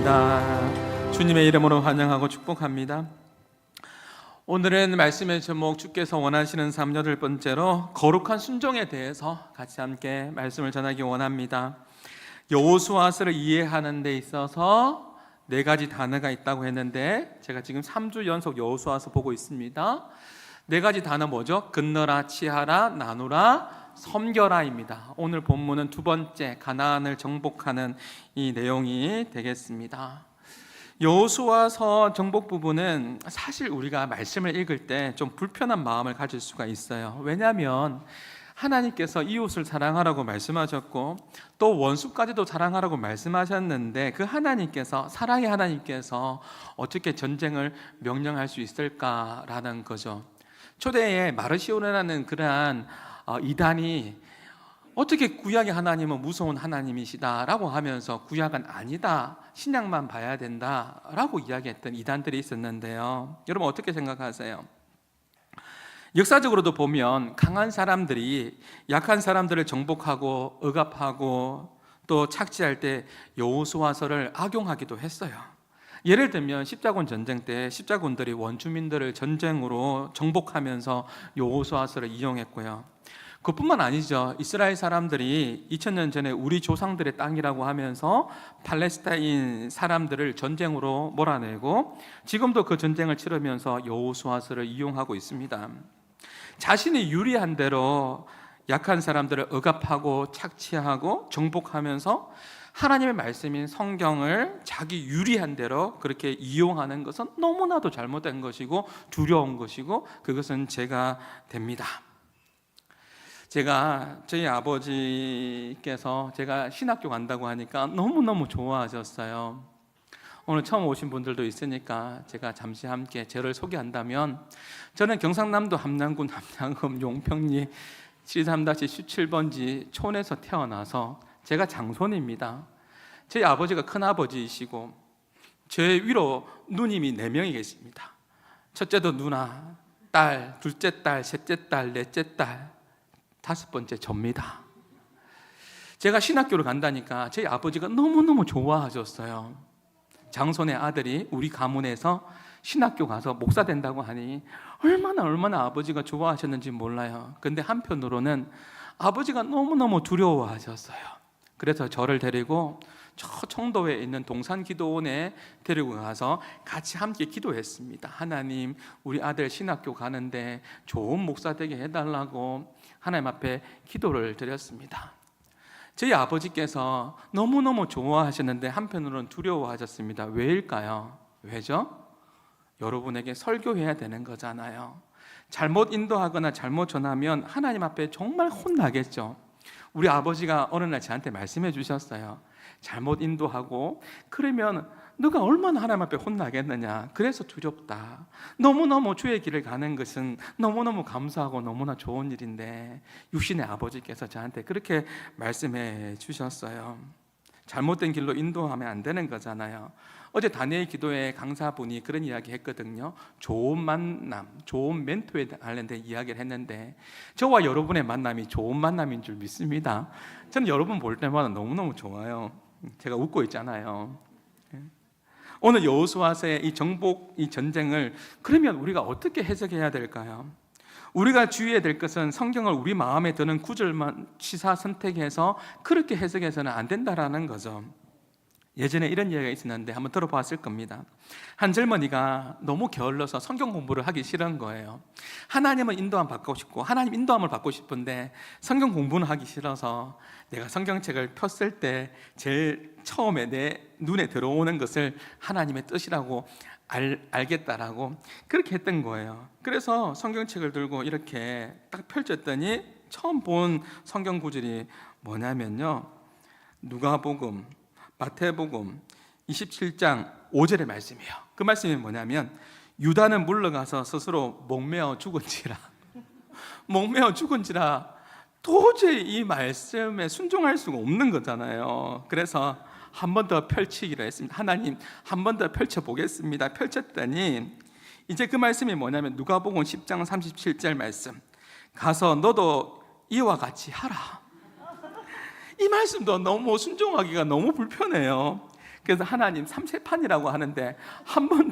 감사합니다. 주님의 이름으로 환영하고 축복합니다. 오늘은 말씀의 제목, 주께서 원하시는 삶 8번째로 거룩한 순종에 대해서 같이 함께 말씀을 전하기 원합니다. 여호수아서를 이해하는 데 있어서 4가지 단어가 있다고 했는데 제가 지금 3주 연속 여호수아서 보고 있습니다. 4가지 단어 뭐죠? 건너라, 치하라, 나누라, 섬겨라입니다. 오늘 본문은 2번째 가나안을 정복하는 이 내용이 되겠습니다. 여호수아서 정복 부분은 사실 우리가 말씀을 읽을 때 좀 불편한 마음을 가질 수가 있어요. 왜냐하면 하나님께서 이웃을 사랑하라고 말씀하셨고 또 원수까지도 사랑하라고 말씀하셨는데 그 하나님께서, 사랑의 하나님께서 어떻게 전쟁을 명령할 수 있을까라는 거죠. 초대에 마르시오네라는 그러한 이단이 어떻게 구약의 하나님은 무서운 하나님이시다라고 하면서 구약은 아니다, 신약만 봐야 된다라고 이야기했던 이단들이 있었는데요. 여러분 어떻게 생각하세요? 역사적으로도 보면 강한 사람들이 약한 사람들을 정복하고 억압하고 또 착취할 때 여호수아서를 악용하기도 했어요. 예를 들면 십자군 전쟁 때 십자군들이 원주민들을 전쟁으로 정복하면서 여호수아서를 이용했고요. 그뿐만 아니죠. 이스라엘 사람들이 2000년 전에 우리 조상들의 땅이라고 하면서 팔레스타인 사람들을 전쟁으로 몰아내고 지금도 그 전쟁을 치르면서 여호수아서를 이용하고 있습니다. 자신이 유리한 대로 약한 사람들을 억압하고 착취하고 정복하면서 하나님의 말씀인 성경을 자기 유리한 대로 그렇게 이용하는 것은 너무나도 잘못된 것이고 두려운 것이고 그것은 죄가 됩니다. 저희 아버지께서 제가 신학교 간다고 하니까 너무너무 좋아하셨어요. 오늘 처음 오신 분들도 있으니까 제가 잠시 함께 저를 소개한다면, 저는 경상남도 함양군 함양읍 용평리 73-17번지 촌에서 태어나서 제가 장손입니다. 저희 아버지가 큰아버지이시고 제 위로 누님이 4명이 계십니다. 첫째도 누나, 딸, 둘째 딸, 셋째 딸, 넷째 딸, 5번째 접니다. 제가 신학교를 간다니까 저희 아버지가 너무너무 좋아하셨어요. 장손의 아들이 우리 가문에서 신학교 가서 목사 된다고 하니 얼마나 아버지가 좋아하셨는지 몰라요. 근데 한편으로는 아버지가 너무너무 두려워하셨어요. 그래서 저를 데리고 저 청도에 있는 동산기도원에 데리고 가서 같이 함께 기도했습니다. 하나님, 우리 아들 신학교 가는데 좋은 목사 되게 해달라고 하나님 앞에 기도를 드렸습니다. 저희 아버지께서 너무너무 좋아하셨는데 한편으로는 두려워하셨습니다. 왜일까요? 왜죠? 여러분에게 설교해야 되는 거잖아요. 잘못 인도하거나 잘못 전하면 하나님 앞에 정말 혼나겠죠. 우리 아버지가 어느 날 저한테 말씀해 주셨어요. 잘못 인도하고 그러면 너가 얼마나 하나님 앞에 혼나겠느냐. 그래서 두렵다. 너무너무 주의 길을 가는 것은 너무너무 감사하고 너무나 좋은 일인데 육신의 아버지께서 저한테 그렇게 말씀해 주셨어요. 잘못된 길로 인도하면 안 되는 거잖아요. 어제 다니엘 기도회 강사분이 그런 이야기 했거든요. 좋은 만남, 좋은 멘토에 관련된 이야기를 했는데 저와 여러분의 만남이 좋은 만남인 줄 믿습니다. 저는 여러분 볼 때마다 너무너무 좋아요. 제가 웃고 있잖아요. 오늘 여호수아서의 이 정복, 이 전쟁을 그러면 우리가 어떻게 해석해야 될까요? 우리가 주의해야 될 것은 성경을 우리 마음에 드는 구절만 취사 선택해서 그렇게 해석해서는 안 된다라는 거죠. 예전에 이런 이야기가 있었는데 한번 들어봤을 겁니다. 한 젊은이가 너무 게을러서 성경 공부를 하기 싫은 거예요. 하나님은 인도함 받고 싶고 하나님 인도함을 받고 싶은데 성경 공부는 하기 싫어서 내가 성경책을 폈을 때 제일 처음에 내 눈에 들어오는 것을 하나님의 뜻이라고 알겠다라고 그렇게 했던 거예요. 그래서 성경책을 들고 이렇게 딱 펼쳤더니 처음 본 성경 구절이 뭐냐면요, 누가복음, 마태복음 27장 5절의 말씀이에요. 그 말씀이 뭐냐면 유다는 물러가서 스스로 목매어 죽은지라 목매어 죽은지라. 도저히 이 말씀에 순종할 수가 없는 거잖아요. 그래서 한 번 더 펼치기로 했습니다. 하나님, 한 번 더 펼쳐보겠습니다. 펼쳤더니 이제 그 말씀이 뭐냐면 누가복음 10장 37절 말씀, 가서 너도 이와 같이 하라. 이 말씀도 너무 순종하기가 너무 불편해요. 그래서 하나님 삼세판이라고 하는데 한 번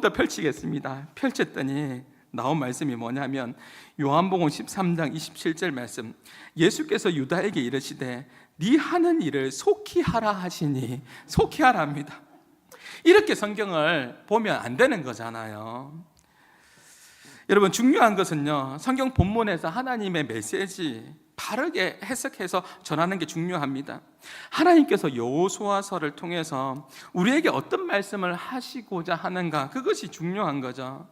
더 펼치겠습니다. 펼쳤더니 나온 말씀이 뭐냐면 요한복음 13장 27절 말씀, 예수께서 유다에게 이르시되 네 하는 일을 속히 하라 하시니, 속히 하랍니다. 이렇게 성경을 보면 안 되는 거잖아요. 여러분, 중요한 것은요, 성경 본문에서 하나님의 메시지 바르게 해석해서 전하는 게 중요합니다. 하나님께서 여호수아서를 통해서 우리에게 어떤 말씀을 하시고자 하는가, 그것이 중요한 거죠.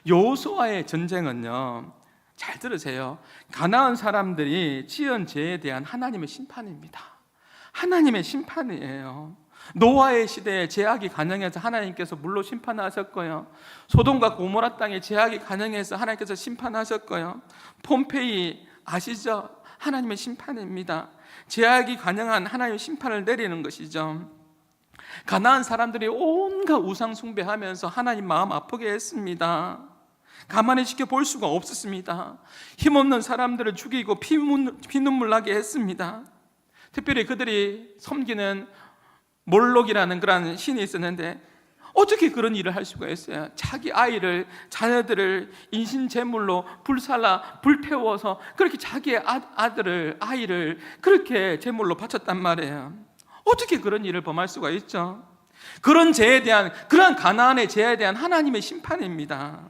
여호수아의 전쟁은요, 잘 들으세요, 가나안 사람들이 지은 죄에 대한 하나님의 심판입니다. 하나님의 심판이에요. 노아의 시대에 죄악이 간영해서 하나님께서 물로 심판하셨고요, 소돔과 고모라 땅에 죄악이 간영해서 하나님께서 심판하셨고요, 폼페이 아시죠? 하나님의 심판입니다. 죄악이 간영한 하나님의 심판을 내리는 것이죠. 가나안 사람들이 온갖 우상 숭배하면서 하나님 마음 아프게 했습니다. 가만히 지켜볼 수가 없었습니다. 힘없는 사람들을 죽이고 피눈물 나게 했습니다. 특별히 그들이 섬기는 몰록이라는 그런 신이 있었는데 어떻게 그런 일을 할 수가 있어요? 자기 아이를, 자녀들을 인신제물로 불살라 불태워서 그렇게 자기의 아이를 그렇게 제물로 바쳤단 말이에요. 어떻게 그런 일을 범할 수가 있죠? 그런 죄에 대한, 그런 가나안의 죄에 대한 하나님의 심판입니다.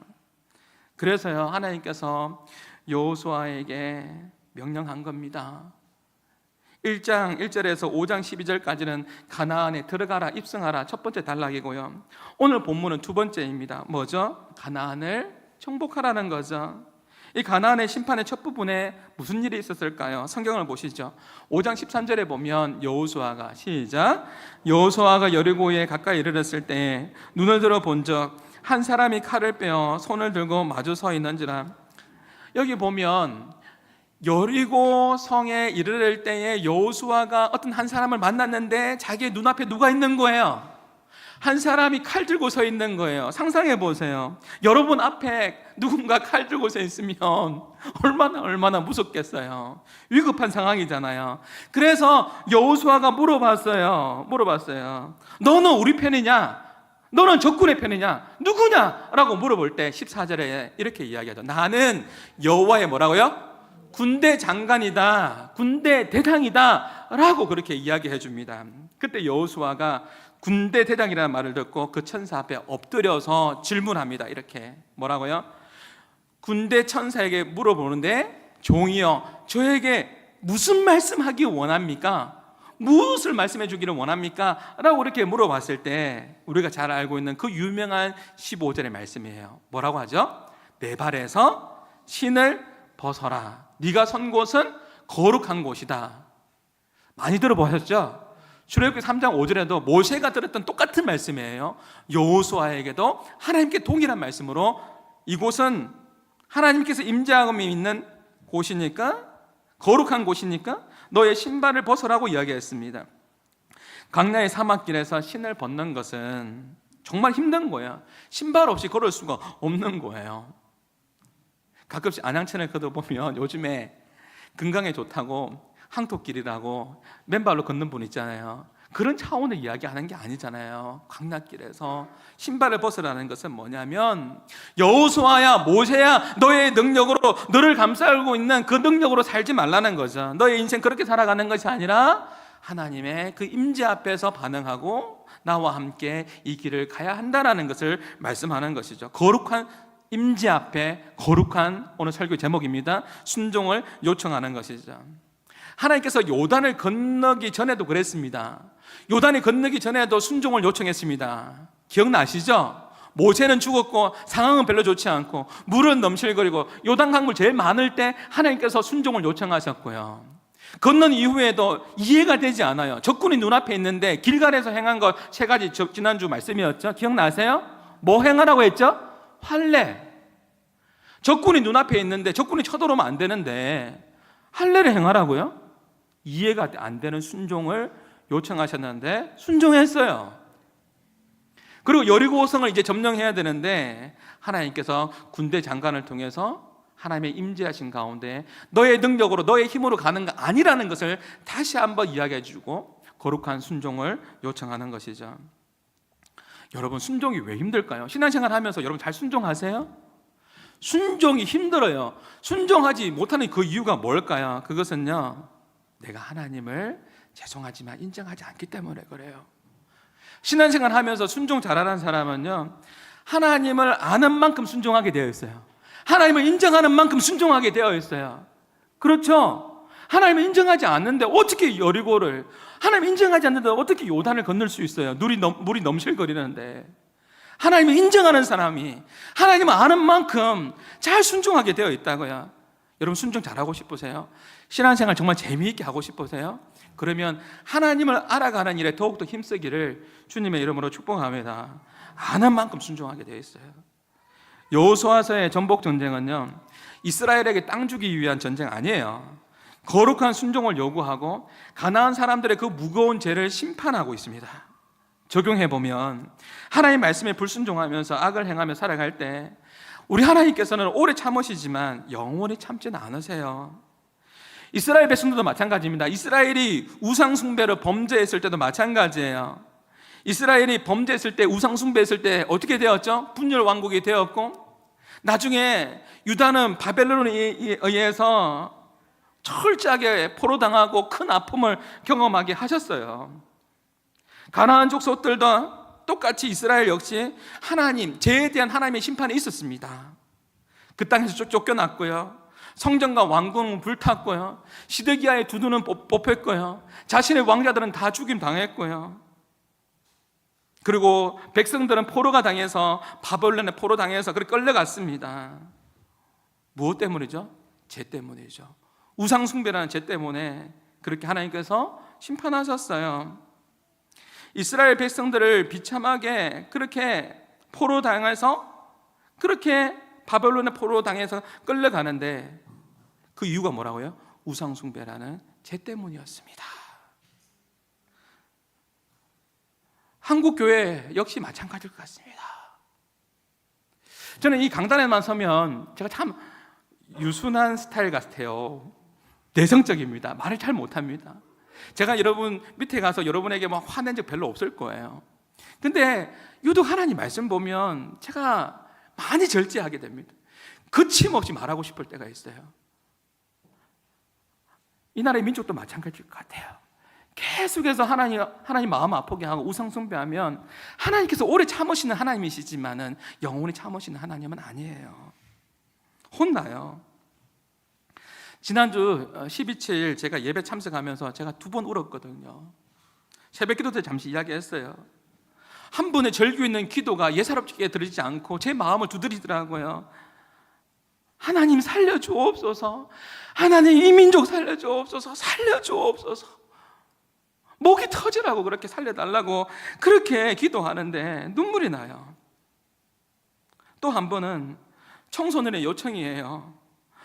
그래서요, 하나님께서 여호수아에게 명령한 겁니다. 1장 1절에서 5장 12절까지는 가나안에 들어가라, 입성하라, 첫 번째 단락이고요, 오늘 본문은 두 번째입니다. 뭐죠? 가나안을 정복하라는 거죠. 이 가나안의 심판의 첫 부분에 무슨 일이 있었을까요? 성경을 보시죠. 5장 13절에 보면 여호수아가, 시작, 여호수아가 여리고에 가까이 이르렀을 때 눈을 들어 본적 한 사람이 칼을 빼어 손을 들고 마주 서 있는지라. 여기 보면 여리고 성에 이르를 때에 여호수아가 어떤 한 사람을 만났는데 자기의 눈앞에 누가 있는 거예요? 한 사람이 칼 들고 서 있는 거예요. 상상해 보세요. 여러분 앞에 누군가 칼 들고 서 있으면 얼마나 무섭겠어요. 위급한 상황이잖아요. 그래서 여호수아가 물어봤어요. 너는 우리 편이냐? 너는 적군의 편이냐? 누구냐? 라고 물어볼 때 14절에 이렇게 이야기하죠. 나는 여호와의 뭐라고요? 군대 장관이다, 군대 대장이다 라고 그렇게 이야기해 줍니다. 그때 여호수아가 군대 대장이라는 말을 듣고 그 천사 앞에 엎드려서 질문합니다. 이렇게 뭐라고요? 군대 천사에게 물어보는데, 종이여 저에게 무슨 말씀하기 원합니까? 무엇을 말씀해 주기를 원합니까? 라고 이렇게 물어봤을 때 우리가 잘 알고 있는 그 유명한 15절의 말씀이에요. 뭐라고 하죠? 내 발에서 신을 벗어라. 네가 선 곳은 거룩한 곳이다. 많이 들어보셨죠? 출애굽기 3장 5절에도 모세가 들었던 똑같은 말씀이에요. 여호수아에게도 하나님께 동일한 말씀으로 이곳은 하나님께서 임재하고 있는 곳이니까, 거룩한 곳이니까 너의 신발을 벗으라고 이야기했습니다. 광야의 사막길에서 신을 벗는 것은 정말 힘든 거예요. 신발 없이 걸을 수가 없는 거예요. 가끔씩 안양천을 걷어보면 요즘에 건강에 좋다고 항토길이라고 맨발로 걷는 분 있잖아요. 그런 차원의 이야기하는 게 아니잖아요. 광야길에서 신발을 벗으라는 것은 뭐냐면, 여호수아야, 모세야, 너의 능력으로 너를 감싸고 있는 그 능력으로 살지 말라는 거죠. 너의 인생 그렇게 살아가는 것이 아니라 하나님의 그 임재 앞에서 반응하고 나와 함께 이 길을 가야 한다라는 것을 말씀하는 것이죠. 거룩한 임재 앞에, 거룩한, 오늘 설교 제목입니다, 순종을 요청하는 것이죠. 하나님께서 요단을 건너기 전에도 그랬습니다. 요단이 건너기 전에도 순종을 요청했습니다. 기억나시죠? 모세는 죽었고 상황은 별로 좋지 않고 물은 넘실거리고 요단 강물 제일 많을 때 하나님께서 순종을 요청하셨고요. 건넌 이후에도 이해가 되지 않아요. 적군이 눈앞에 있는데 길갈에서 행한 것 세 가지, 지난주 말씀이었죠. 기억나세요? 뭐 행하라고 했죠? 할례. 적군이 눈앞에 있는데 적군이 쳐들어오면 안 되는데 할례를 행하라고요? 이해가 안 되는 순종을 요청하셨는데 순종했어요. 그리고 여리고성을 이제 점령해야 되는데 하나님께서 군대 장관을 통해서 하나님의 임재하신 가운데 너의 능력으로, 너의 힘으로 가는 거 아니라는 것을 다시 한번 이야기해 주고, 거룩한 순종을 요청하는 것이죠. 여러분, 순종이 왜 힘들까요? 신앙생활 하면서 여러분 잘 순종하세요? 순종이 힘들어요. 순종하지 못하는 그 이유가 뭘까요? 그것은요, 내가 하나님을 죄송하지만 인정하지 않기 때문에 그래요. 신앙생활 하면서 순종 잘하는 사람은요, 하나님을 아는 만큼 순종하게 되어 있어요. 하나님을 인정하는 만큼 순종하게 되어 있어요. 그렇죠? 하나님을 인정하지 않는데 어떻게 여리고를, 하나님 인정하지 않는데 어떻게 요단을 건널 수 있어요? 물이 넘실거리는데. 하나님을 인정하는 사람이 하나님을 아는 만큼 잘 순종하게 되어 있다고요. 여러분, 순종 잘하고 싶으세요? 신앙생활 정말 재미있게 하고 싶으세요? 그러면 하나님을 알아가는 일에 더욱더 힘쓰기를 주님의 이름으로 축복합니다. 아는 만큼 순종하게 되어 있어요. 여호수아서의 전복 전쟁은요, 이스라엘에게 땅 주기 위한 전쟁 아니에요. 거룩한 순종을 요구하고 가나안 사람들의 그 무거운 죄를 심판하고 있습니다. 적용해보면 하나님 말씀에 불순종하면서 악을 행하며 살아갈 때 우리 하나님께서는 오래 참으시지만 영원히 참지는 않으세요. 이스라엘 백성들도 마찬가지입니다. 이스라엘이 우상 숭배를 범죄했을 때도 마찬가지예요. 이스라엘이 범죄했을 때, 우상 숭배했을 때 어떻게 되었죠? 분열 왕국이 되었고, 나중에 유다는 바벨론에 의해서 철저하게 포로당하고 큰 아픔을 경험하게 하셨어요. 가나안 족속들도 똑같이 이스라엘 역시 하나님, 죄에 대한 하나님의 심판이 있었습니다. 그 땅에서 쫓겨났고요, 성전과 왕궁은 불탔고요, 시드기야의 두 눈은 뽑혔고요, 자신의 왕자들은 다 죽임 당했고요, 그리고 백성들은 포로가 당해서, 바벨론에 포로 당해서 그렇게 끌려갔습니다. 무엇 때문이죠? 죄 때문이죠. 우상 숭배라는 죄 때문에 그렇게 하나님께서 심판하셨어요. 이스라엘 백성들을 비참하게 그렇게 포로 당해서, 그렇게 바벨론에 포로 당해서 끌려가는데 그 이유가 뭐라고요? 우상 숭배라는 죄 때문이었습니다. 한국 교회 역시 마찬가지일 것 같습니다. 저는 이 강단에만 서면 제가 참 유순한 스타일 같아요. 내성적입니다. 말을 잘 못합니다. 제가 여러분 밑에 가서 여러분에게 막 화낸 적 별로 없을 거예요. 근데 유독 하나님 말씀 보면 제가 많이 절제하게 됩니다. 거침없이 말하고 싶을 때가 있어요. 이 나라의 민족도 마찬가지일 것 같아요. 계속해서 하나님 마음 아프게 하고 우상 숭배하면 하나님께서 오래 참으시는 하나님이시지만은 영원히 참으시는 하나님은 아니에요. 혼나요. 지난주 12일 제가 예배 참석하면서 제가 2번 울었거든요. 새벽기도 때 잠시 이야기했어요. 한 분의 절규 있는 기도가 예사롭게 들리지 않고 제 마음을 두드리더라고요. 하나님 살려주옵소서, 하나님 이 민족 살려주옵소서, 살려주옵소서. 목이 터지라고 그렇게 살려달라고 그렇게 기도하는데 눈물이 나요. 또 한 번은 청소년의 요청이에요.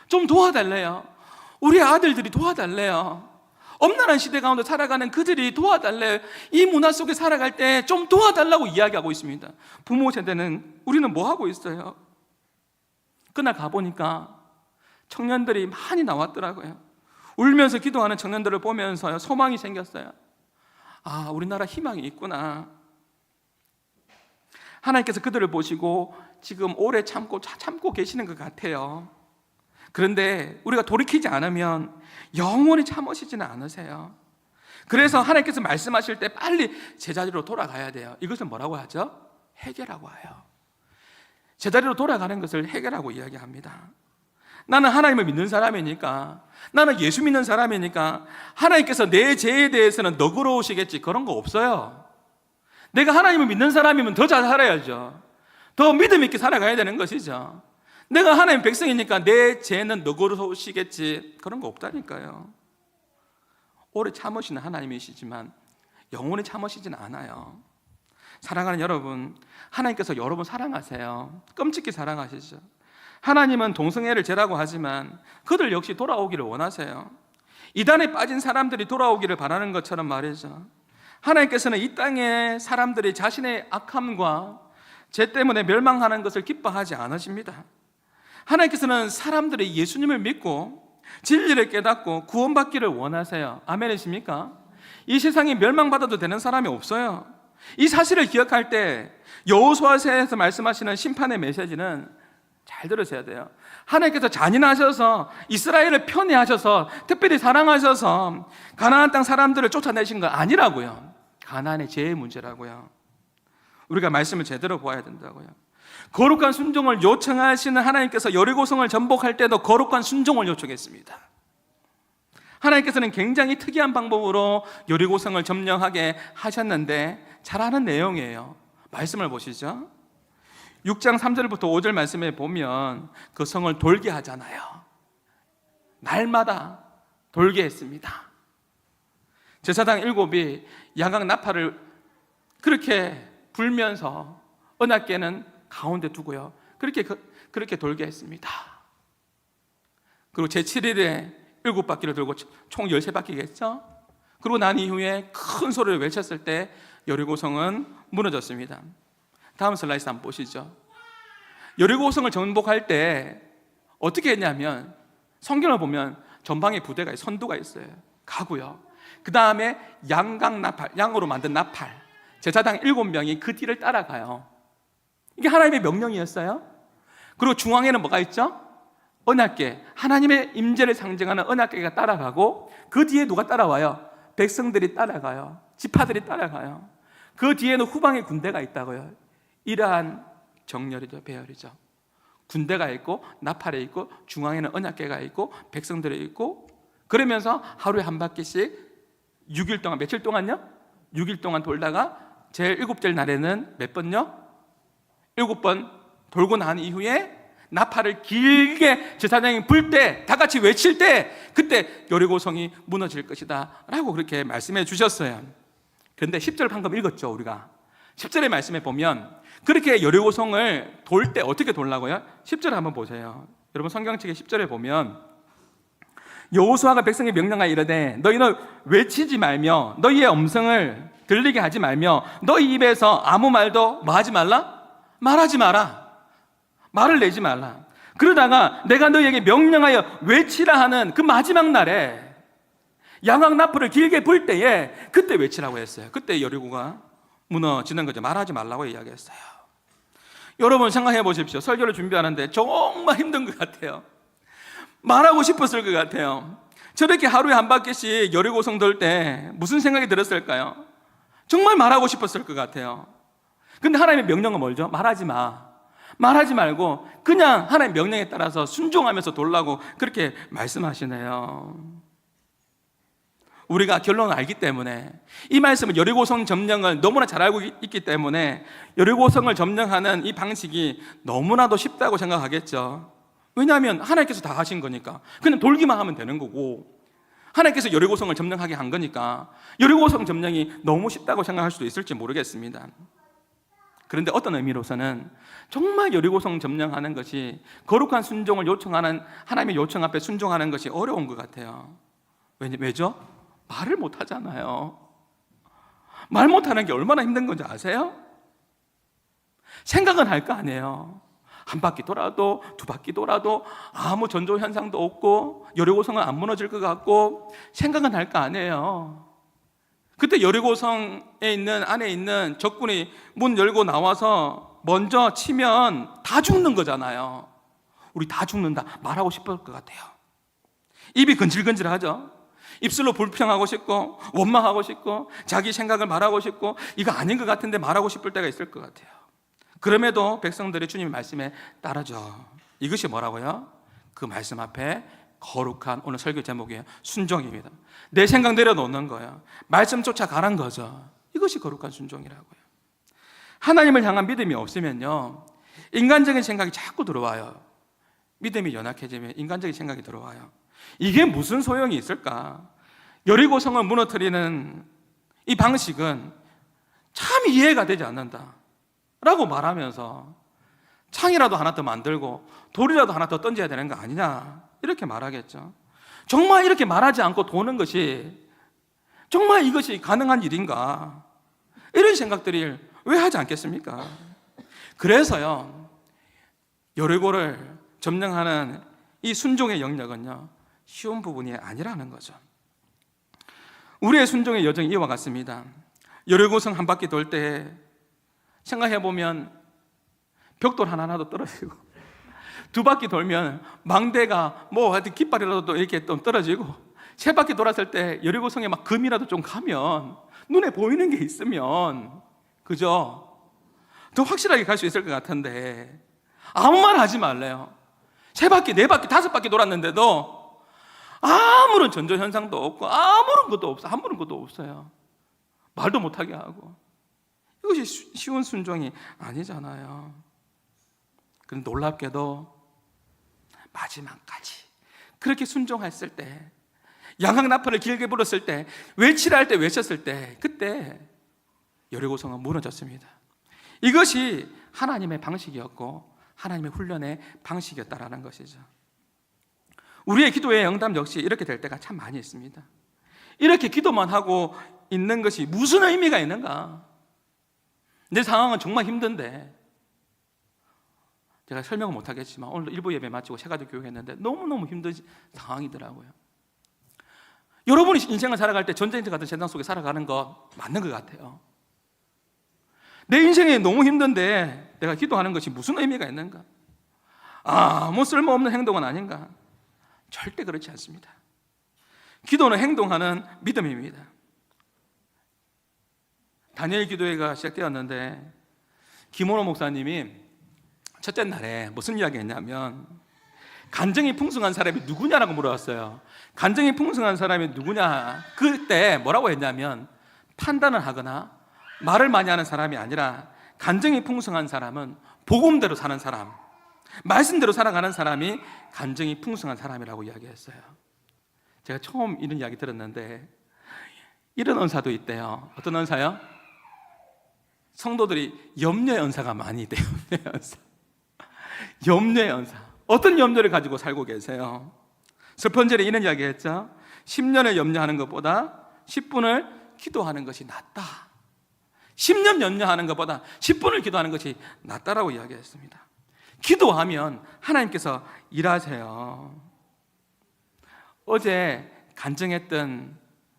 좀 도와달래요. 우리 아들들이 도와달래요. 엄란한 시대 가운데 살아가는 그들이 도와달래요. 이 문화 속에 살아갈 때 좀 도와달라고 이야기하고 있습니다. 부모 세대는 우리는 뭐 하고 있어요? 그날 가보니까 청년들이 많이 나왔더라고요. 울면서 기도하는 청년들을 보면서 소망이 생겼어요. 아, 우리나라 희망이 있구나. 하나님께서 그들을 보시고 지금 오래 참고 계시는 것 같아요. 그런데 우리가 돌이키지 않으면 영원히 참으시지는 않으세요. 그래서 하나님께서 말씀하실 때 빨리 제자리로 돌아가야 돼요. 이것을 뭐라고 하죠? 해결하고 해요. 제자리로 돌아가는 것을 해결하고 이야기합니다. 나는 하나님을 믿는 사람이니까, 나는 예수 믿는 사람이니까 하나님께서 내 죄에 대해서는 너그러우시겠지, 그런 거 없어요. 내가 하나님을 믿는 사람이면 더 잘 살아야죠. 더 믿음 있게 살아가야 되는 것이죠. 내가 하나님 백성이니까 내 죄는 너그러우시겠지, 그런 거 없다니까요. 오래 참으시는 하나님이시지만 영원히 참으시진 않아요. 사랑하는 여러분, 하나님께서 여러분 사랑하세요. 끔찍히 사랑하시죠. 하나님은 동성애를 죄라고 하지만 그들 역시 돌아오기를 원하세요. 이단에 빠진 사람들이 돌아오기를 바라는 것처럼 말이죠. 하나님께서는 이 땅에 사람들이 자신의 악함과 죄 때문에 멸망하는 것을 기뻐하지 않으십니다. 하나님께서는 사람들이 예수님을 믿고 진리를 깨닫고 구원받기를 원하세요. 아멘이십니까? 이 세상에 멸망받아도 되는 사람이 없어요. 이 사실을 기억할 때 여호수아서에서 말씀하시는 심판의 메시지는 잘 들으셔야 돼요. 하나님께서 잔인하셔서 이스라엘을 편애하셔서 특별히 사랑하셔서 가나안 땅 사람들을 쫓아내신 거 아니라고요. 가나안의 죄의 문제라고요. 우리가 말씀을 제대로 보아야 된다고요. 거룩한 순종을 요청하시는 하나님께서 여리고성을 전복할 때도 거룩한 순종을 요청했습니다. 하나님께서는 굉장히 특이한 방법으로 여리고성을 점령하게 하셨는데 잘 아는 내용이에요. 말씀을 보시죠. 6장 3절부터 5절 말씀에 보면 그 성을 돌게 하잖아요. 날마다 돌게 했습니다. 제사장 7이 양각 나팔을 그렇게 불면서 언약궤는 가운데 두고요. 그렇게 돌게 했습니다. 그리고 제7일에 7바퀴를 돌고 총 13바퀴겠죠? 그리고 난 이후에 큰 소리를 외쳤을 때 여리고성은 무너졌습니다. 다음 슬라이드 한번 보시죠. 여리고성을 정복할 때 어떻게 했냐면 성경을 보면 전방에 부대가 선두가 있어요. 가고요. 그 다음에 양각 나팔, 양으로 만든 나팔, 제사장 7명이 그 뒤를 따라가요. 이게 하나님의 명령이었어요. 그리고 중앙에는 뭐가 있죠? 언약궤, 하나님의 임재를 상징하는 언약궤가 따라가고 그 뒤에 누가 따라와요? 백성들이 따라가요. 지파들이 따라가요. 그 뒤에는 후방에 군대가 있다고요. 이러한 정렬이죠, 배열이죠. 군대가 있고 나팔에 있고 중앙에는 언약궤가 있고 백성들이 있고 그러면서 하루에 한 바퀴씩 6일 동안, 며칠 동안요? 6일 동안 돌다가 제일 7째 날에는 몇 번요? 7번 돌고 난 이후에 나팔을 길게 제사장이 불 때, 다 같이 외칠 때 그때 여리고성이 무너질 것이다 라고 그렇게 말씀해 주셨어요. 그런데 10절 방금 읽었죠, 우리가. 10절의 말씀에 보면 그렇게 여리고성을 돌 때 어떻게 돌라고요? 10절 한번 보세요. 여러분 성경책의 10절에 보면 여호수아가 백성에 명령하여 이르되 너희는 외치지 말며 너희의 음성을 들리게 하지 말며 너희 입에서 아무 말도 뭐 하지 말라? 말하지 마라. 말을 내지 말라. 그러다가 내가 너희에게 명령하여 외치라 하는 그 마지막 날에 양각 나팔을 길게 불 때에 그때 외치라고 했어요. 그때 여리고가 무너지는 거죠. 말하지 말라고 이야기했어요. 여러분 생각해 보십시오. 설교를 준비하는데 정말 힘든 것 같아요. 말하고 싶었을 것 같아요. 저렇게 하루에 한 바퀴씩 여리고성 돌 때 무슨 생각이 들었을까요? 정말 말하고 싶었을 것 같아요. 근데 하나님의 명령은 뭘죠? 말하지 마. 말하지 말고 그냥 하나님의 명령에 따라서 순종하면서 돌라고 그렇게 말씀하시네요. 우리가 결론을 알기 때문에 이 말씀은 여리고성 점령을 너무나 잘 알고 있기 때문에 여리고성을 점령하는 이 방식이 너무나도 쉽다고 생각하겠죠. 왜냐하면 하나님께서 다 하신 거니까 그냥 돌기만 하면 되는 거고 하나님께서 여리고성을 점령하게 한 거니까 여리고성 점령이 너무 쉽다고 생각할 수도 있을지 모르겠습니다. 그런데 어떤 의미로서는 정말 여리고성 점령하는 것이 거룩한 순종을 요청하는 하나님의 요청 앞에 순종하는 것이 어려운 것 같아요. 왜죠? 말을 못 하잖아요. 말 못하는 게 얼마나 힘든 건지 아세요? 생각은 할 거 아니에요. 한 바퀴 돌아도 두 바퀴 돌아도 아무 전조 현상도 없고 여리고성은 안 무너질 것 같고 생각은 할 거 아니에요. 그때 여리고성에 있는 안에 있는 적군이 문 열고 나와서 먼저 치면 다 죽는 거잖아요. 우리 다 죽는다 말하고 싶을 것 같아요. 입이 근질근질하죠. 입술로 불평하고 싶고 원망하고 싶고 자기 생각을 말하고 싶고 이거 아닌 것 같은데 말하고 싶을 때가 있을 것 같아요. 그럼에도 백성들이 주님의 말씀에 따르죠. 이것이 뭐라고요? 그 말씀 앞에 거룩한, 오늘 설교 제목이에요, 순종입니다. 내 생각 내려놓는 거예요. 말씀 쫓아가는 거죠. 이것이 거룩한 순종이라고요. 하나님을 향한 믿음이 없으면요 인간적인 생각이 자꾸 들어와요. 믿음이 연약해지면 인간적인 생각이 들어와요. 이게 무슨 소용이 있을까? 여리고성을 무너뜨리는 이 방식은 참 이해가 되지 않는다 라고 말하면서 창이라도 하나 더 만들고 돌이라도 하나 더 던져야 되는 거 아니냐 이렇게 말하겠죠. 정말 이렇게 말하지 않고 도는 것이 정말 이것이 가능한 일인가, 이런 생각들을 왜 하지 않겠습니까? 그래서요 여리고를 점령하는 이 순종의 영역은요 쉬운 부분이 아니라는 거죠. 우리의 순종의 여정이 이와 같습니다. 여리고성 한 바퀴 돌 때 생각해보면 벽돌 하나라도 떨어지고, 두 바퀴 돌면 망대가 하여튼 깃발이라도 이렇게 좀 떨어지고, 세 바퀴 돌았을 때 여리고성에 막 금이라도 좀 가면, 눈에 보이는 게 있으면, 그죠? 더 확실하게 갈 수 있을 것 같은데 아무 말 하지 말래요. 세 바퀴, 네 바퀴, 다섯 바퀴 돌았는데도 아무런 전조 현상도 없고 아무런 것도 없어. 아무런 것도 없어요. 말도 못하게 하고. 이것이 쉬운 순종이 아니잖아요. 그런데 놀랍게도 마지막까지 그렇게 순종했을 때, 양악나팔을 길게 불었을 때, 외치라 할 때 외쳤을 때, 그때 여리고성은 무너졌습니다. 이것이 하나님의 방식이었고 하나님의 훈련의 방식이었다라는 것이죠. 우리의 기도의 응답 역시 이렇게 될 때가 참 많이 있습니다. 이렇게 기도만 하고 있는 것이 무슨 의미가 있는가? 내 상황은 정말 힘든데, 제가 설명은 못하겠지만 오늘 일부 예배 마치고 새가족 교육했는데 너무너무 힘든 상황이더라고요. 여러분이 인생을 살아갈 때 전쟁터 같은 세상 속에 살아가는 거 맞는 것 같아요. 내 인생이 너무 힘든데 내가 기도하는 것이 무슨 의미가 있는가? 아무 쓸모없는 행동은 아닌가? 절대 그렇지 않습니다. 기도는 행동하는 믿음입니다. 다니엘 기도회가 시작되었는데 김원호 목사님이 첫째 날에 무슨 이야기 했냐면, 간증이 풍성한 사람이 누구냐라고 물어봤어요. 간증이 풍성한 사람이 누구냐? 그때 뭐라고 했냐면, 판단을 하거나 말을 많이 하는 사람이 아니라 간증이 풍성한 사람은 복음대로 사는 사람, 말씀대로 살아가는 사람이 간증이 풍성한 사람이라고 이야기했어요. 제가 처음 이런 이야기 들었는데 이런 은사도 있대요. 어떤 은사요? 성도들이 염려의 은사가 많이 있대요. 염려의 은사. 어떤 염려를 가지고 살고 계세요? 설편절에 이런 이야기 했죠. 10년을 염려하는 것보다 10분을 기도하는 것이 낫다. 10년 염려하는 것보다 10분을 기도하는 것이 낫다라고 이야기했습니다. 기도하면 하나님께서 일하세요. 어제 간증했던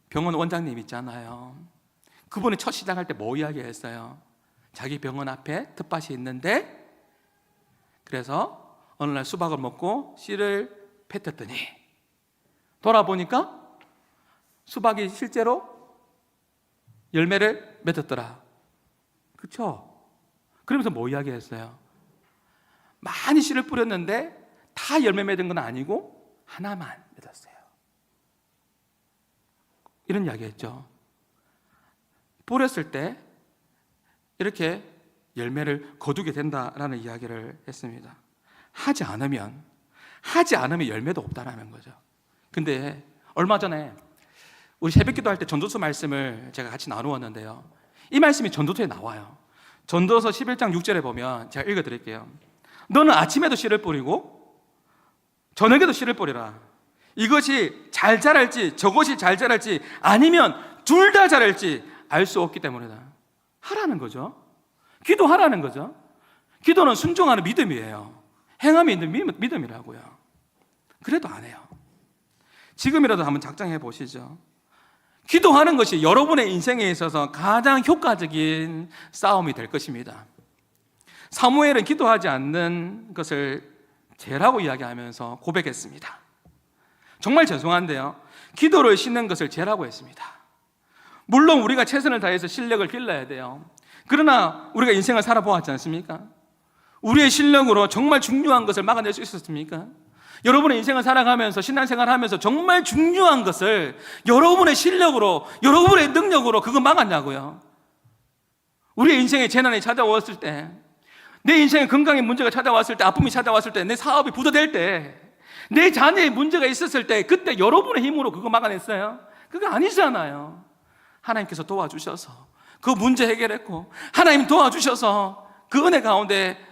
병원 원장님 있잖아요. 그분이 첫 시작할 때 뭐 이야기했어요? 자기 병원 앞에 텃밭이 있는데, 그래서 어느 날 수박을 먹고 씨를 뱉었더니 돌아보니까 수박이 실제로 열매를 맺었더라. 그렇죠? 그러면서 뭐 이야기했어요? 많이 씨를 뿌렸는데 다 열매 맺은 건 아니고 하나만 맺었어요. 이런 이야기했죠. 뿌렸을 때 이렇게 열매를 거두게 된다라는 이야기를 했습니다. 하지 않으면 열매도 없다라는 거죠. 근데 얼마 전에 우리 새벽기도 할 때 전도서 말씀을 제가 같이 나누었는데요, 이 말씀이 전도서에 나와요. 전도서 11장 6절에 보면, 제가 읽어드릴게요. 너는 아침에도 씨를 뿌리고 저녁에도 씨를 뿌리라. 이것이 잘 자랄지 저것이 잘 자랄지 아니면 둘 다 자랄지 알 수 없기 때문이다. 하라는 거죠. 기도하라는 거죠. 기도는 순종하는 믿음이에요. 행함이 있는 믿음이라고요. 그래도 안 해요. 지금이라도 한번 작정해 보시죠. 기도하는 것이 여러분의 인생에 있어서 가장 효과적인 싸움이 될 것입니다. 사무엘은 기도하지 않는 것을 죄라고 이야기하면서 고백했습니다. 정말 죄송한데요, 기도를 씻는 것을 죄라고 했습니다. 물론 우리가 최선을 다해서 실력을 길러야 돼요. 그러나 우리가 인생을 살아보았지 않습니까? 우리의 실력으로 정말 중요한 것을 막아낼 수 있었습니까? 여러분의 인생을 살아가면서, 신앙생활을 하면서 정말 중요한 것을 여러분의 실력으로, 여러분의 능력으로 그거 막았냐고요. 우리의 인생에 재난이 찾아왔을 때, 내 인생에 건강에 문제가 찾아왔을 때, 아픔이 찾아왔을 때, 내 사업이 부도될 때, 내 자녀의 문제가 있었을 때, 그때 여러분의 힘으로 그거 막아냈어요? 그거 아니잖아요. 하나님께서 도와주셔서 그 문제 해결했고, 하나님 도와주셔서 그 은혜 가운데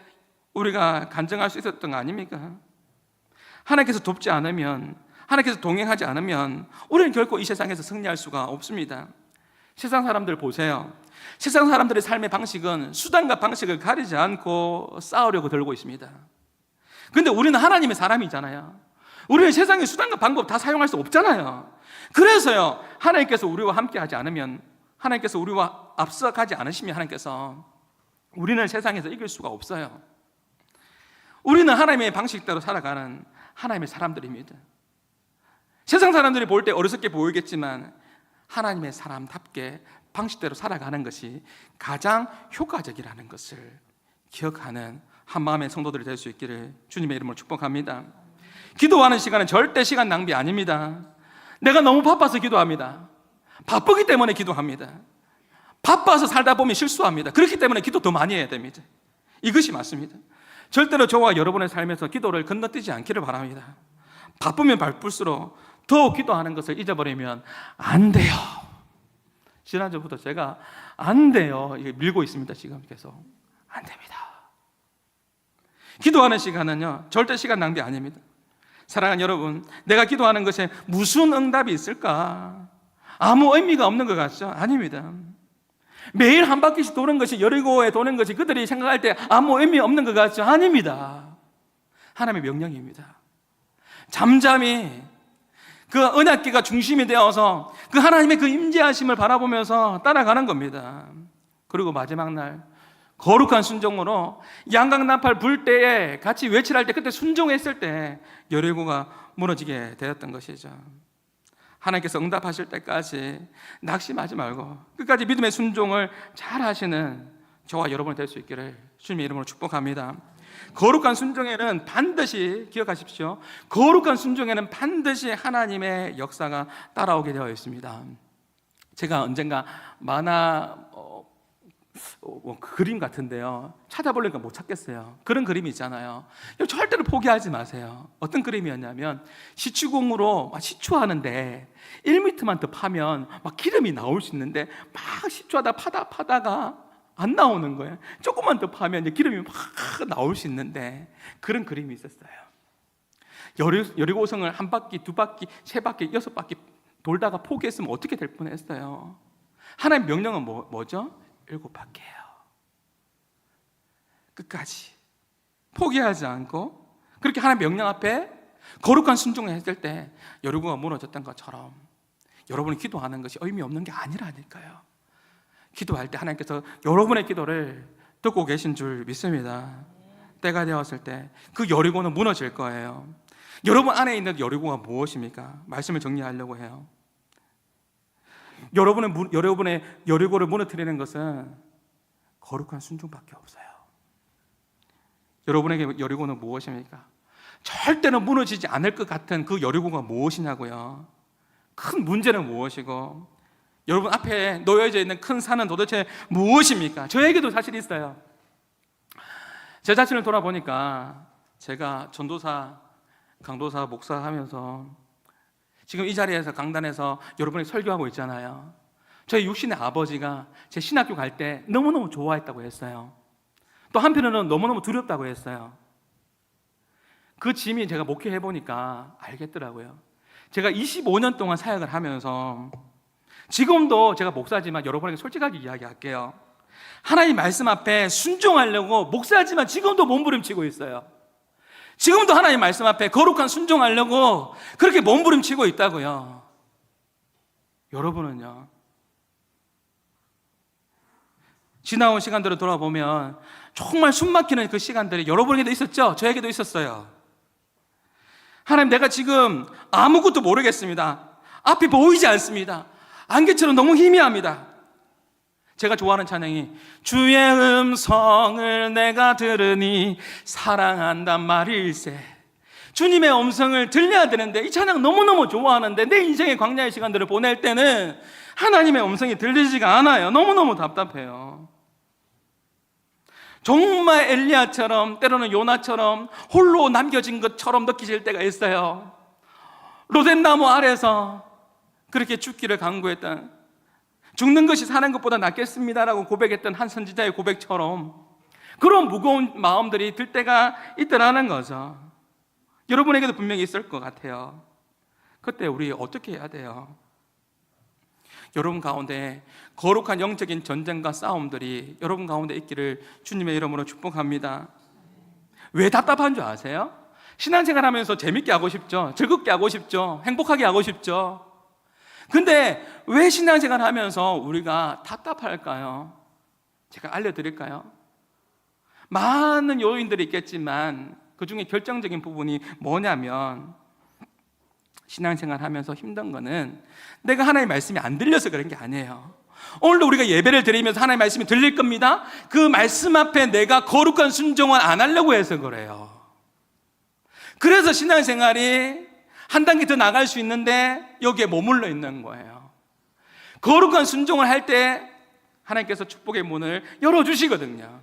우리가 간증할 수 있었던 거 아닙니까? 하나님께서 돕지 않으면, 하나님께서 동행하지 않으면 우리는 결코 이 세상에서 승리할 수가 없습니다. 세상 사람들 보세요. 세상 사람들의 삶의 방식은 수단과 방식을 가리지 않고 싸우려고 들고 있습니다. 그런데 우리는 하나님의 사람이잖아요. 우리는 세상의 수단과 방법 다 사용할 수 없잖아요. 그래서요, 하나님께서 우리와 함께 하지 않으면, 하나님께서 우리와 앞서가지 않으시면 하나님께서 우리는 세상에서 이길 수가 없어요. 우리는 하나님의 방식대로 살아가는 하나님의 사람들입니다. 세상 사람들이 볼 때 어리석게 보이겠지만 하나님의 사람답게 방식대로 살아가는 것이 가장 효과적이라는 것을 기억하는 한마음의 성도들이 될 수 있기를 주님의 이름으로 축복합니다. 기도하는 시간은 절대 시간 낭비 아닙니다. 내가 너무 바빠서 기도합니다. 바쁘기 때문에 기도합니다. 바빠서 살다 보면 실수합니다. 그렇기 때문에 기도 더 많이 해야 됩니다. 이것이 맞습니다. 절대로 저와 여러분의 삶에서 기도를 건너뛰지 않기를 바랍니다. 바쁘면 바쁠수록 더 기도하는 것을 잊어버리면 안 돼요. 지난주부터 제가 안 돼요 밀고 있습니다. 지금 계속 안 됩니다. 기도하는 시간은요, 절대 시간 낭비 아닙니다. 사랑하는 여러분, 내가 기도하는 것에 무슨 응답이 있을까? 아무 의미가 없는 것 같죠? 아닙니다. 매일 한 바퀴씩 도는 것이, 여리고에 도는 것이 그들이 생각할 때 아무 의미 없는 것 같죠? 아닙니다. 하나님의 명령입니다. 잠잠히 그 언약궤가 중심이 되어서 그 하나님의 그 임재하심을 바라보면서 따라가는 겁니다. 그리고 마지막 날 거룩한 순종으로 양강나팔 불 때에 같이 외칠할 때, 그때 순종했을 때 여리고가 무너지게 되었던 것이죠. 하나님께서 응답하실 때까지 낙심하지 말고 끝까지 믿음의 순종을 잘 하시는 저와 여러분이 될 수 있기를 주님의 이름으로 축복합니다. 거룩한 순종에는 반드시, 기억하십시오, 거룩한 순종에는 반드시 하나님의 역사가 따라오게 되어 있습니다. 제가 언젠가 만화 그림 같은데요, 찾아보려니까 못 찾겠어요. 그런 그림이 있잖아요. 절대로 포기하지 마세요. 어떤 그림이었냐면 시추공으로 막 시추하는데 1m만 더 파면 막 기름이 나올 수 있는데 막 시추하다 파다가 안 나오는 거예요. 조금만 더 파면 이제 기름이 막 나올 수 있는데, 그런 그림이 있었어요. 여리고성을 한 바퀴, 두 바퀴, 세 바퀴, 여섯 바퀴 돌다가 포기했으면 어떻게 될 뻔했어요. 하나님의 명령은 뭐죠? 7바퀴예요. 끝까지 포기하지 않고 그렇게 하나님의 명령 앞에 거룩한 순종을 했을 때 여리고가 무너졌던 것처럼 여러분이 기도하는 것이 의미 없는 게 아니라니까요. 기도할 때 하나님께서 여러분의 기도를 듣고 계신 줄 믿습니다. 때가 되었을 때 그 여리고는 무너질 거예요. 여러분 안에 있는 여리고가 무엇입니까? 말씀을 정리하려고 해요. 여러분의 여리고를 무너뜨리는 것은 거룩한 순종밖에 없어요. 여러분에게 여리고는 무엇입니까? 절대로 무너지지 않을 것 같은 그 여리고가 무엇이냐고요. 큰 문제는 무엇이고, 여러분 앞에 놓여져 있는 큰 산은 도대체 무엇입니까? 저에게도 사실 있어요. 제 자신을 돌아보니까 제가 전도사, 강도사, 목사 하면서 지금 이 자리에서 강단에서 여러분이 설교하고 있잖아요. 저희 육신의 아버지가 제 신학교 갈 때 너무너무 좋아했다고 했어요. 또 한편으로는 너무너무 두렵다고 했어요. 그 짐이 제가 목회해보니까 알겠더라고요. 제가 25년 동안 사역을 하면서 지금도 제가 목사지만 여러분에게 솔직하게 이야기할게요. 하나님 말씀 앞에 순종하려고 목사지만 지금도 몸부림치고 있어요. 지금도 하나님 말씀 앞에 거룩한 순종하려고 그렇게 몸부림치고 있다고요. 여러분은요? 지나온 시간들을 돌아보면 정말 숨막히는 그 시간들이 여러분에게도 있었죠? 저에게도 있었어요. 하나님, 내가 지금 아무것도 모르겠습니다. 앞이 보이지 않습니다. 안개처럼 너무 희미합니다. 제가 좋아하는 찬양이 주의 음성을 내가 들으니 사랑한단 말일세. 주님의 음성을 들려야 되는데 이 찬양 너무너무 좋아하는데 내 인생의 광야의 시간들을 보낼 때는 하나님의 음성이 들리지가 않아요. 너무너무 답답해요. 정말 엘리야처럼, 때로는 요나처럼 홀로 남겨진 것처럼 느끼실 때가 있어요. 로뎀나무 아래서 그렇게 죽기를 간구했던, 죽는 것이 사는 것보다 낫겠습니다라고 고백했던 한 선지자의 고백처럼 그런 무거운 마음들이 들 때가 있더라는 거죠. 여러분에게도 분명히 있을 것 같아요. 그때 우리 어떻게 해야 돼요? 여러분 가운데 거룩한 영적인 전쟁과 싸움들이 여러분 가운데 있기를 주님의 이름으로 축복합니다. 왜 답답한 줄 아세요? 신앙생활 하면서 재밌게 하고 싶죠. 즐겁게 하고 싶죠. 행복하게 하고 싶죠. 근데 왜 신앙생활 하면서 우리가 답답할까요? 제가 알려드릴까요? 많은 요인들이 있겠지만 그 중에 결정적인 부분이 뭐냐면, 신앙생활 하면서 힘든 거는 내가 하나님의 말씀이 안 들려서 그런 게 아니에요. 오늘도 우리가 예배를 드리면서 하나님의 말씀이 들릴 겁니다. 그 말씀 앞에 내가 거룩한 순종을 안 하려고 해서 그래요. 그래서 신앙생활이 한 단계 더 나갈 수 있는데 여기에 머물러 있는 거예요. 거룩한 순종을 할 때 하나님께서 축복의 문을 열어주시거든요.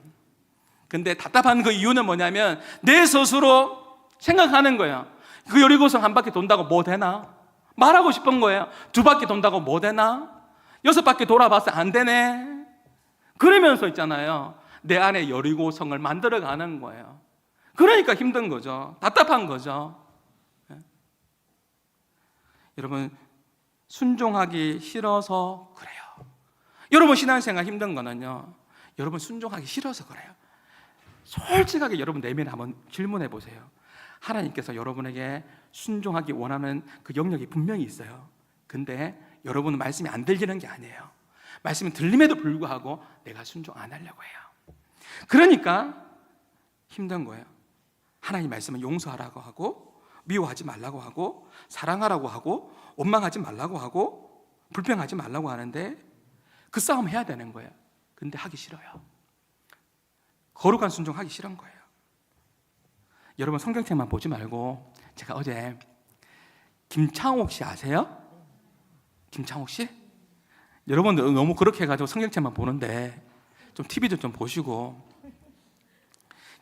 근데 답답한 그 이유는 뭐냐면 내 스스로 생각하는 거예요. 그 여리고성 한 바퀴 돈다고 뭐 되나? 말하고 싶은 거예요. 2바퀴 돈다고 뭐 되나? 6바퀴 돌아봤어, 안 되네. 그러면서 있잖아요, 내 안에 여리고성을 만들어가는 거예요. 그러니까 힘든 거죠. 답답한 거죠. 여러분, 순종하기 싫어서 그래요. 여러분 신앙생활 힘든 거는요, 여러분 순종하기 싫어서 그래요. 솔직하게 여러분 내면에 한번 질문해 보세요. 하나님께서 여러분에게 순종하기 원하는 그 영역이 분명히 있어요. 근데 여러분은 말씀이 안 들리는 게 아니에요. 말씀이 들림에도 불구하고 내가 순종 안 하려고 해요. 그러니까 힘든 거예요. 하나님 말씀은 용서하라고 하고, 미워하지 말라고 하고, 사랑하라고 하고, 원망하지 말라고 하고, 불평하지 말라고 하는데 그 싸움 해야 되는 거예요. 근데 하기 싫어요. 거룩한 순종하기 싫은 거예요. 여러분 성경책만 보지 말고, 제가 어제 김창옥 씨 아세요? 김창옥 씨? 여러분들 너무 그렇게 해가지고 성경책만 보는데 좀 TV도 좀 보시고.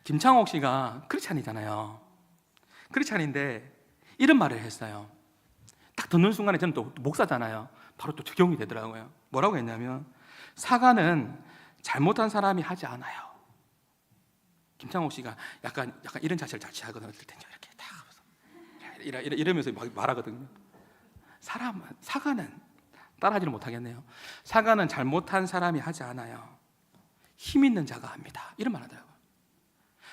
김창옥 씨가 크리스찬이잖아요. 크리스찬인데 이런 말을 했어요. 딱 듣는 순간에 저는 또 목사잖아요. 바로 또 적용이 되더라고요. 뭐라고 했냐면, 사과는 잘못한 사람이 하지 않아요. 김창옥 씨가 약간 이런 자세를 잘 취하거든요. 이렇게 딱 이러면서 막 말하거든요. 사과는 따라하지는 못하겠네요. 사과는 잘못한 사람이 하지 않아요. 힘 있는 자가 합니다. 이런 말 하더라고요.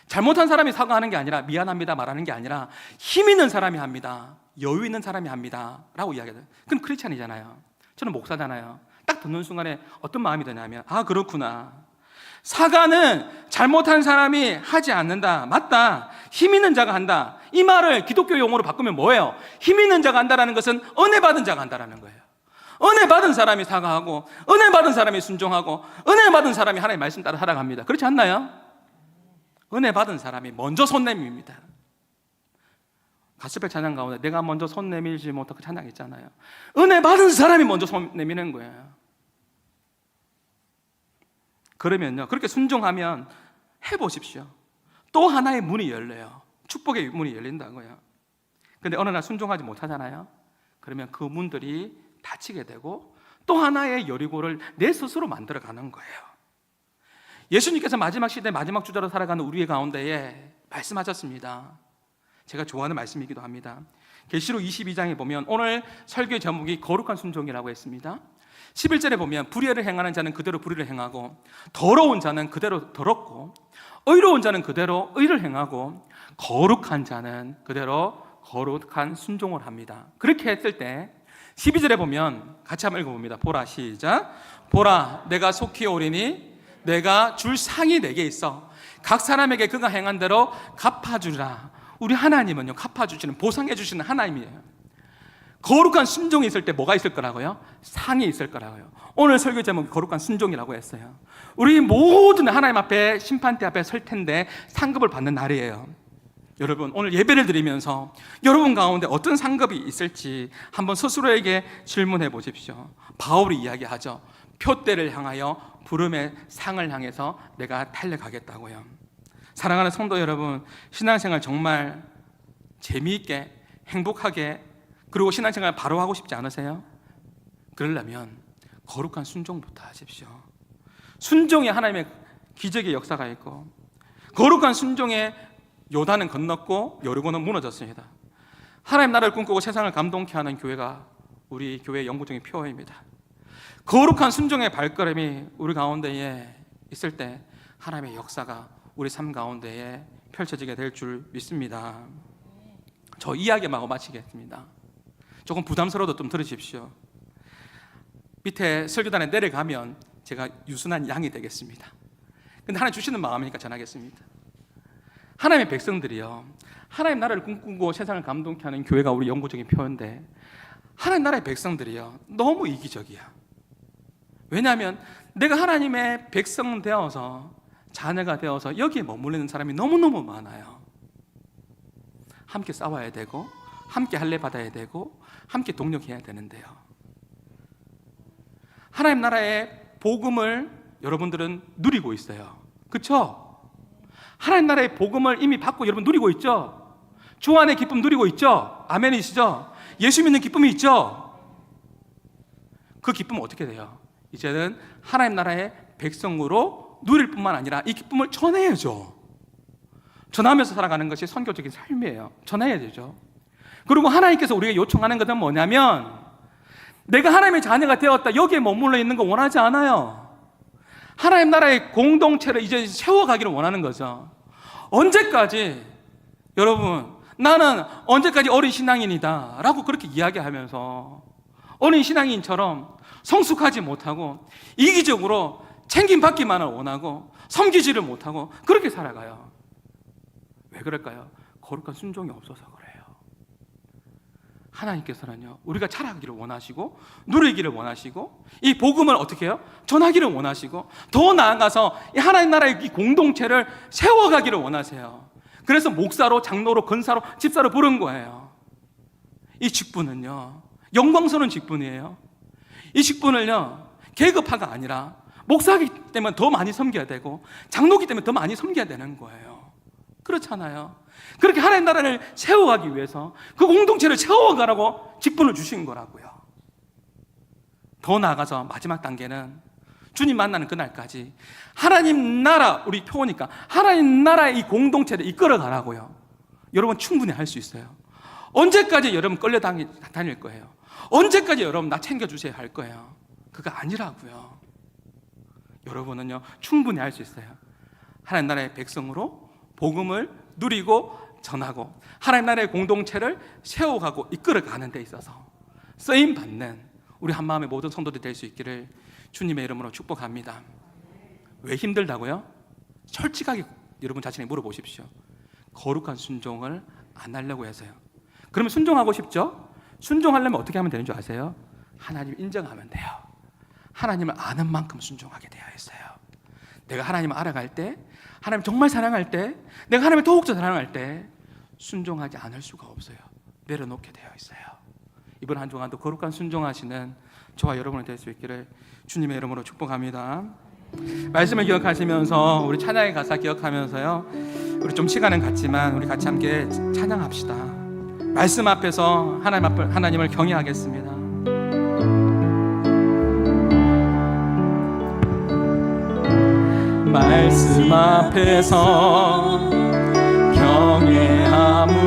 잘못한 사람이 사과하는 게 아니라, 미안합니다 말하는 게 아니라, 힘 있는 사람이 합니다. 여유 있는 사람이 합니다 라고 이야기해요. 그럼 크리스찬이잖아요. 저는 목사잖아요. 딱 듣는 순간에 어떤 마음이 드냐면, 아 그렇구나, 사과는 잘못한 사람이 하지 않는다. 맞다. 힘 있는 자가 한다. 이 말을 기독교 용어로 바꾸면 뭐예요? 힘 있는 자가 한다라는 것은 은혜 받은 자가 한다라는 거예요. 은혜 받은 사람이 사과하고, 은혜 받은 사람이 순종하고, 은혜 받은 사람이 하나님의 말씀 따라 살아갑니다. 그렇지 않나요? 은혜 받은 사람이 먼저 손 내밉니다. 가스펠 찬양 가운데 내가 먼저 손 내밀지 못하고 찬양 있잖아요. 은혜 받은 사람이 먼저 손 내미는 거예요. 그러면요, 그렇게 순종하면 해보십시오. 또 하나의 문이 열려요. 축복의 문이 열린다고요. 근데 어느 날 순종하지 못하잖아요. 그러면 그 문들이 닫히게 되고 또 하나의 여리고를 내 스스로 만들어가는 거예요. 예수님께서 마지막 시대 마지막 주자로 살아가는 우리의 가운데에 말씀하셨습니다. 제가 좋아하는 말씀이기도 합니다. 계시록 22장에 보면 오늘 설교의 제목이 거룩한 순종이라고 했습니다. 11절에 보면 불의를 행하는 자는 그대로 불의를 행하고, 더러운 자는 그대로 더럽고, 의로운 자는 그대로 의를 행하고, 거룩한 자는 그대로 거룩한 순종을 합니다. 그렇게 했을 때 12절에 보면 같이 한번 읽어봅니다. 보라, 시작. 보라, 내가 속히 오리니 내가 줄 상이 내게 있어 각 사람에게 그가 행한 대로 갚아주리라. 우리 하나님은요, 갚아주시는, 보상해 주시는 하나님이에요. 거룩한 순종이 있을 때 뭐가 있을 거라고요? 상이 있을 거라고요. 오늘 설교 제목이 거룩한 순종이라고 했어요. 우리 모든 하나님 앞에, 심판대 앞에 설 텐데 상급을 받는 날이에요. 여러분, 오늘 예배를 드리면서 여러분 가운데 어떤 상급이 있을지 한번 스스로에게 질문해 보십시오. 바울이 이야기하죠. 표대를 향하여 부름의 상을 향해서 내가 달려가겠다고요. 사랑하는 성도 여러분, 신앙생활 정말 재미있게, 행복하게, 그리고 신앙생활 바로 하고 싶지 않으세요? 그러려면 거룩한 순종부터 하십시오. 순종에 하나님의 기적의 역사가 있고, 거룩한 순종에 요단은 건넜고 여리고는 무너졌습니다. 하나님 나라를 꿈꾸고 세상을 감동케 하는 교회가 우리 교회의 영구적인 표어입니다. 거룩한 순종의 발걸음이 우리 가운데에 있을 때 하나님의 역사가 우리 삶 가운데에 펼쳐지게 될 줄 믿습니다. 저 이야기만 하고 마치겠습니다. 조금 부담스러워도 좀 들으십시오. 밑에 설교단에 내려가면 제가 유순한 양이 되겠습니다. 근데 하나님 주시는 마음이니까 전하겠습니다. 하나님의 백성들이요, 하나님 나라를 꿈꾸고 세상을 감동케 하는 교회가 우리 영구적인 표현인데, 하나님 나라의 백성들이요 너무 이기적이야. 왜냐하면 내가 하나님의 백성 되어서, 자녀가 되어서 여기에 머무르는 사람이 너무너무 많아요. 함께 싸워야 되고, 함께 할례 받아야 되고, 함께 동력해야 되는데요, 하나님 나라의 복음을 여러분들은 누리고 있어요. 그렇죠? 하나님 나라의 복음을 이미 받고 여러분 누리고 있죠? 주 안의 기쁨 누리고 있죠? 아멘이시죠? 예수 믿는 기쁨이 있죠? 그 기쁨은 어떻게 돼요? 이제는 하나님 나라의 백성으로 누릴 뿐만 아니라 이 기쁨을 전해야죠. 전하면서 살아가는 것이 선교적인 삶이에요. 전해야 되죠. 그리고 하나님께서 우리가 요청하는 것은 뭐냐면, 내가 하나님의 자녀가 되었다, 여기에 머물러 있는 거 원하지 않아요. 하나님 나라의 공동체를 이제 세워가기를 원하는 거죠. 언제까지, 여러분, 나는 언제까지 어린 신앙인이다 라고 그렇게 이야기하면서 어린 신앙인처럼 성숙하지 못하고 이기적으로 챙김받기만을 원하고 섬기지를 못하고 그렇게 살아가요. 왜 그럴까요? 거룩한 순종이 없어서 그래요. 하나님께서는요, 우리가 자라기를 원하시고 누리기를 원하시고 이 복음을 어떻게 해요? 전하기를 원하시고 더 나아가서 이 하나님 나라의 이 공동체를 세워가기를 원하세요. 그래서 목사로, 장로로, 권사로, 집사로 부른 거예요. 이 직분은요 영광스러운 직분이에요. 이 직분을요 계급화가 아니라 목사이기 때문에 더 많이 섬겨야 되고 장로기 때문에 더 많이 섬겨야 되는 거예요. 그렇잖아요. 그렇게 하나님 나라를 세워가기 위해서 그 공동체를 세워가라고 직분을 주신 거라고요. 더 나아가서 마지막 단계는 주님 만나는 그날까지 하나님 나라, 우리 표어니까 하나님 나라의 이 공동체를 이끌어 가라고요. 여러분 충분히 할 수 있어요. 언제까지 여러분 끌려다닐 거예요? 언제까지 여러분 나 챙겨주세요 할 거예요? 그거 아니라고요. 여러분은요 충분히 할 수 있어요. 하나님 나라의 백성으로 복음을 누리고 전하고 하나님 나라의 공동체를 세워가고 이끌어가는 데 있어서 쓰임받는 우리 한마음의 모든 성도들이 될 수 있기를 주님의 이름으로 축복합니다. 왜 힘들다고요? 솔직하게 여러분 자신에게 물어보십시오. 거룩한 순종을 안 하려고 해서요. 그러면 순종하고 싶죠? 순종하려면 어떻게 하면 되는 줄 아세요? 하나님을 인정하면 돼요. 하나님을 아는 만큼 순종하게 되어 있어요. 내가 하나님을 알아갈 때, 하나님 정말 사랑할 때, 내가 하나님을 더욱더 사랑할 때 순종하지 않을 수가 없어요. 내려놓게 되어 있어요. 이번 한 주간도 거룩한 순종하시는 저와 여러분이 될 수 있기를 주님의 이름으로 축복합니다. 말씀을 기억하시면서 우리 찬양의 가사 기억하면서요, 우리 좀 시간은 갔지만 우리 같이 함께 찬양합시다. 말씀 앞에서 하나님을 경외하겠습니다. 말씀 앞에서 경외함으로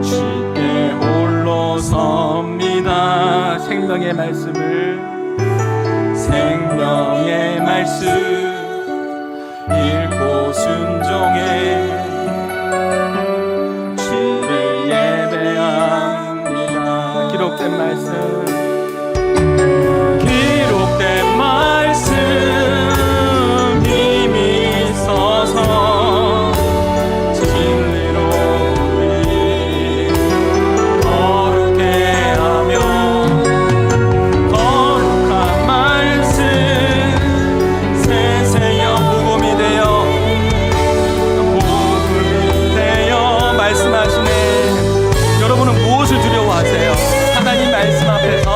주께 홀로 섭니다. 생명의 말씀을, 생명의 말씀 읽고 순종해 주를 예배합니다. 기록된 말씀, 기록된 말씀 힘이 있어서 진리로 우리 거룩해 하며 거룩한 말씀 세세여 복음이 되어 말씀하시네. 여러분은 무엇을 두려워하세요? 하나님 말씀 앞에서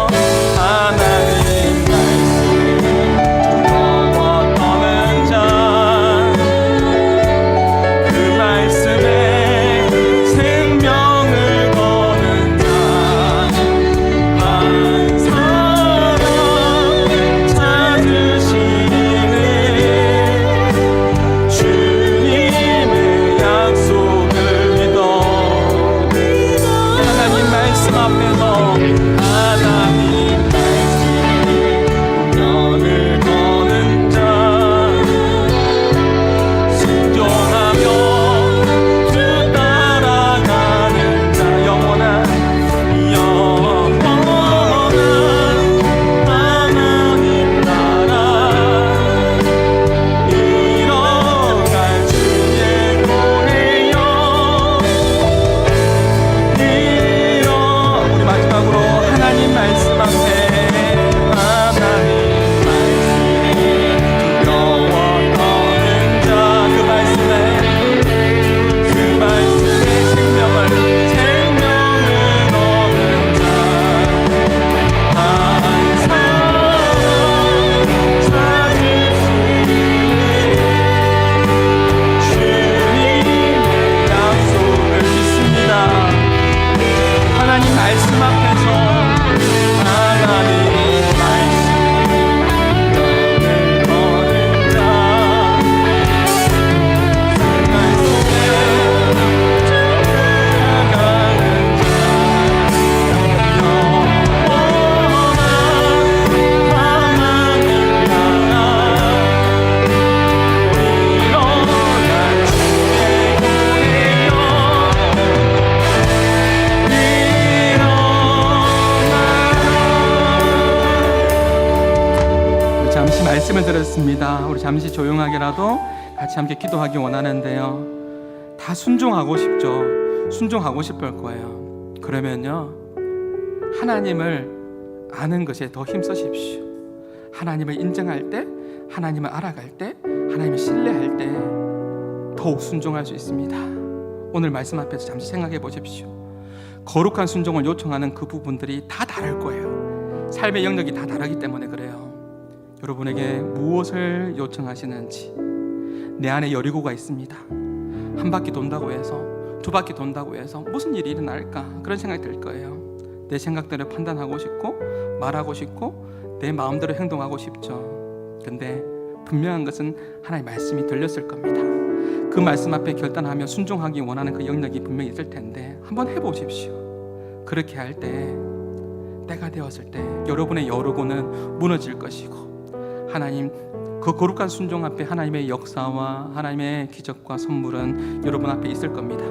말씀을 들었습니다. 우리 잠시 조용하게라도 같이 함께 기도하기 원하는데요, 다 순종하고 싶죠. 순종하고 싶을 거예요. 그러면요, 하나님을 아는 것에 더 힘쓰십시오. 하나님을 인정할 때, 하나님을 알아갈 때, 하나님을 신뢰할 때 더욱 순종할 수 있습니다. 오늘 말씀 앞에서 잠시 생각해 보십시오. 거룩한 순종을 요청하는 그 부분들이 다 다를 거예요. 삶의 영역이 다 다르기 때문에 그래요. 여러분에게 무엇을 요청하시는지. 내 안에 여리고가 있습니다. 한 바퀴 돈다고 해서, 두 바퀴 돈다고 해서 무슨 일이 일어날까, 그런 생각이 들 거예요. 내 생각대로 판단하고 싶고, 말하고 싶고, 내 마음대로 행동하고 싶죠. 근데 분명한 것은 하나님의 말씀이 들렸을 겁니다. 그 말씀 앞에 결단하며 순종하기 원하는 그 영역이 분명히 있을 텐데 한번 해보십시오. 그렇게 할 때, 때가 되었을 때 여러분의 여리고는 무너질 것이고, 하나님 그 거룩한 순종 앞에 하나님의 역사와 하나님의 기적과 선물은 여러분 앞에 있을 겁니다.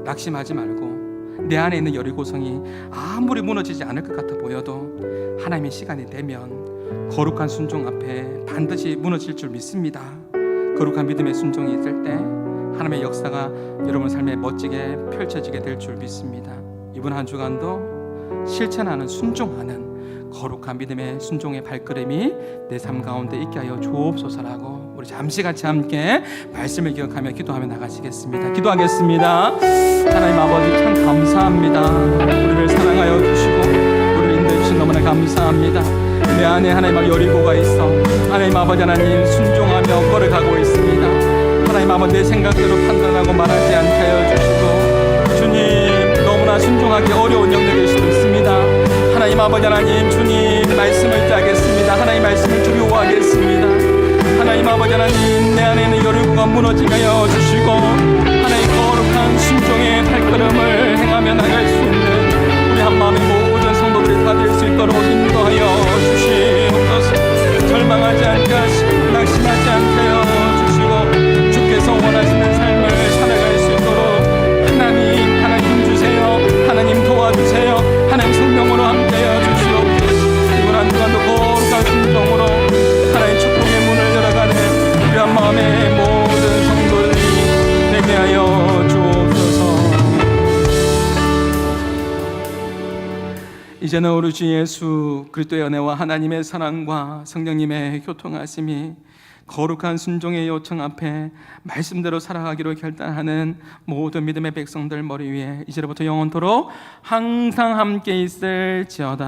낙심하지 말고, 내 안에 있는 여리고성이 아무리 무너지지 않을 것 같아 보여도 하나님의 시간이 되면 거룩한 순종 앞에 반드시 무너질 줄 믿습니다. 거룩한 믿음의 순종이 있을 때 하나님의 역사가 여러분 삶에 멋지게 펼쳐지게 될 줄 믿습니다. 이번 한 주간도 실천하는, 순종하는 거룩한 믿음의 순종의 발걸음이 내 삶 가운데 있게 하여 주옵소서라고 우리 잠시 같이 함께 말씀을 기억하며 기도하며 나가시겠습니다. 기도하겠습니다. 하나님 아버지, 참 감사합니다. 우리를 사랑하여 주시고 우리를 인도해 주신 너무나 감사합니다. 내 안에 하나님의 여리고가 있어 하나님 아버지 하나님 순종하며 걸어가고 있습니다. 하나님 아버지, 내 생각대로 판단하고 말하지 않게 하여 주시고, 주님 너무나 순종하기 어려운 영역일 수도 있습니다. 하나님 아버지 하나님, 주님 말씀을 따르겠습니다. 하나님 말씀을 두려워하겠습니다. 하나님 아버지 하나님, 내 안에 있는 여리고가 무너지게 하여 주시고 하나님 거룩한 순종의 발걸음을 행하며 나갈 수 있는 우리 한마음의 모든 성도들이 다 될 수 있도록 인도하여 주시옵소서. 절망하지 않게 하시고 낙심하지 않게 하여 주시고, 주께서 원하시는 삶을 살아갈 수 있도록 하나님 힘주세요. 하나님 도와주세요. 하나님 성령으로 함께하여 주시옵소서. 이번 한 주간도 거룩한 순종으로 하나님 축복의 문을 열어가는 우리 한 마음의 모든 성도들이 되게 하여 주옵소서. 이제는 우리 주 예수 그리스도의 은혜와 하나님의 사랑과 성령님의 교통하심이 거룩한 순종의 요청 앞에 말씀대로 살아가기로 결단하는 모든 믿음의 백성들 머리 위에 이제로부터 영원토록 항상 함께 있을지어다.